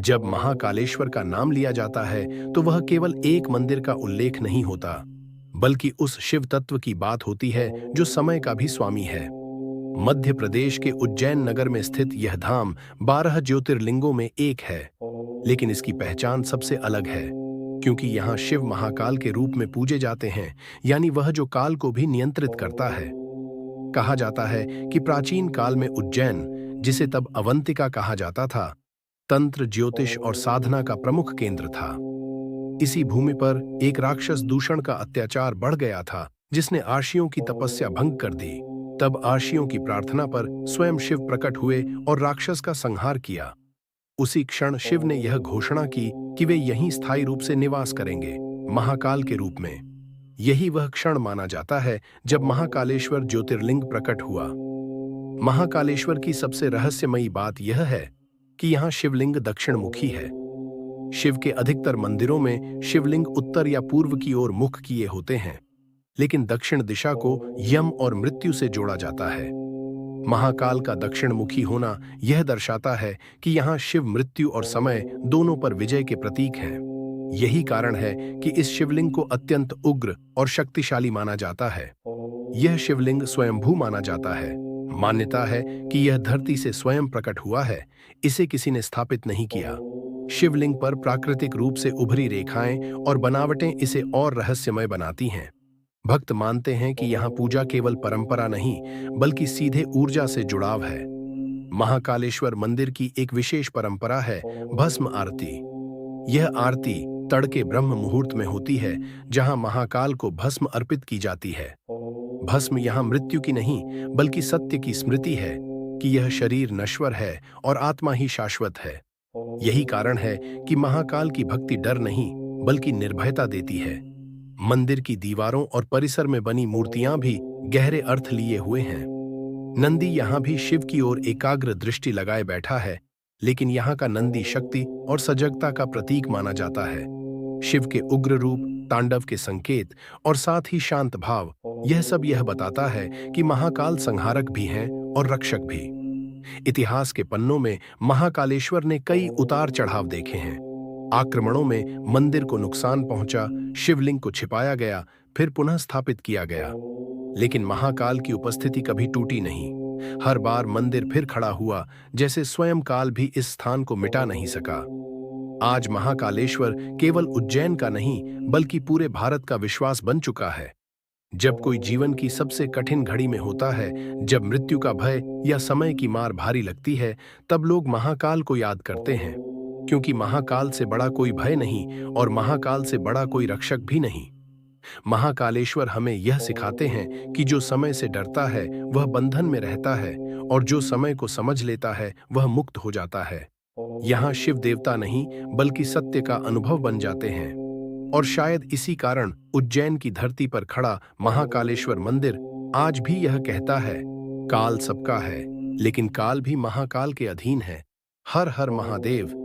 जब महाकालेश्वर का नाम लिया जाता है तो वह केवल एक मंदिर का उल्लेख नहीं होता, बल्कि उस शिव तत्व की बात होती है जो समय का भी स्वामी है। मध्य प्रदेश के उज्जैन नगर में स्थित यह धाम 12 ज्योतिर्लिंगों में एक है, लेकिन इसकी पहचान सबसे अलग है, क्योंकि यहाँ शिव महाकाल के रूप में पूजे जाते हैं, यानी वह जो काल को भी नियंत्रित करता है। कहा जाता है कि प्राचीन काल में उज्जैन, जिसे तब अवंतिका कहा जाता था, तंत्र, ज्योतिष और साधना का प्रमुख केंद्र था। इसी भूमि पर एक राक्षस दूषण का अत्याचार बढ़ गया था, जिसने आर्षियों की तपस्या भंग कर दी। तब आर्षियों की प्रार्थना पर स्वयं शिव प्रकट हुए और राक्षस का संहार किया। उसी क्षण शिव ने यह घोषणा की कि वे यहीं स्थायी रूप से निवास करेंगे, महाकाल के रूप में। यही वह क्षण माना जाता है जब महाकालेश्वर ज्योतिर्लिंग प्रकट हुआ। महाकालेश्वर की सबसे रहस्यमयी बात यह है कि यहाँ शिवलिंग दक्षिणमुखी है। शिव के अधिकतर मंदिरों में शिवलिंग उत्तर या पूर्व की ओर मुख किए होते हैं, लेकिन दक्षिण दिशा को यम और मृत्यु से जोड़ा जाता है। महाकाल का दक्षिणमुखी होना यह दर्शाता है कि यहाँ शिव मृत्यु और समय दोनों पर विजय के प्रतीक हैं। यही कारण है कि इस शिवलिंग को अत्यंत उग्र और शक्तिशाली माना जाता है। यह शिवलिंग स्वयंभू माना जाता है। मान्यता है कि यह धरती से स्वयं प्रकट हुआ है, इसे किसी ने स्थापित नहीं किया। शिवलिंग पर प्राकृतिक रूप से उभरी रेखाएं और बनावटें इसे और रहस्यमय बनाती हैं। भक्त मानते हैं कि यहाँ पूजा केवल परंपरा नहीं, बल्कि सीधे ऊर्जा से जुड़ाव है। महाकालेश्वर मंदिर की एक विशेष परंपरा है भस्म आरती। यह आरती तड़के ब्रह्म मुहूर्त में होती है, जहां महाकाल को भस्म अर्पित की जाती है। भस्म यहाँ मृत्यु की नहीं, बल्कि सत्य की स्मृति है कि यह शरीर नश्वर है और आत्मा ही शाश्वत है। यही कारण है कि महाकाल की भक्ति डर नहीं, बल्कि निर्भयता देती है। मंदिर की दीवारों और परिसर में बनी मूर्तियां भी गहरे अर्थ लिए हुए हैं। नंदी यहाँ भी शिव की ओर एकाग्र दृष्टि लगाए बैठा है, लेकिन यहाँ का नंदी शक्ति और सजगता का प्रतीक माना जाता है। शिव के उग्र रूप, तांडव के संकेत और साथ ही शांत भाव, यह सब यह बताता है कि महाकाल संहारक भी हैं और रक्षक भी। इतिहास के पन्नों में महाकालेश्वर ने कई उतार चढ़ाव देखे हैं। आक्रमणों में मंदिर को नुकसान पहुंचा, शिवलिंग को छिपाया गया, फिर पुनः स्थापित किया गया। लेकिन महाकाल की उपस्थिति कभी टूटी नहीं। हर बार मंदिर फिर खड़ा हुआ, जैसे स्वयं काल भी इस स्थान को मिटा नहीं सका। आज महाकालेश्वर केवल उज्जैन का नहीं, बल्कि पूरे भारत का विश्वास बन चुका है। जब कोई जीवन की सबसे कठिन घड़ी में होता है, जब मृत्यु का भय या समय की मार भारी लगती है, तब लोग महाकाल को याद करते हैं, क्योंकि महाकाल से बड़ा कोई भय नहीं और महाकाल से बड़ा कोई रक्षक भी नहीं। महाकालेश्वर हमें यह सिखाते हैं कि जो समय से डरता है वह बंधन में रहता है, और जो समय को समझ लेता है वह मुक्त हो जाता है। यहाँ शिव देवता नहीं, बल्कि सत्य का अनुभव बन जाते हैं। और शायद इसी कारण उज्जैन की धरती पर खड़ा महाकालेश्वर मंदिर आज भी यह कहता है, काल सबका है, लेकिन काल भी महाकाल के अधीन है। हर हर महादेव।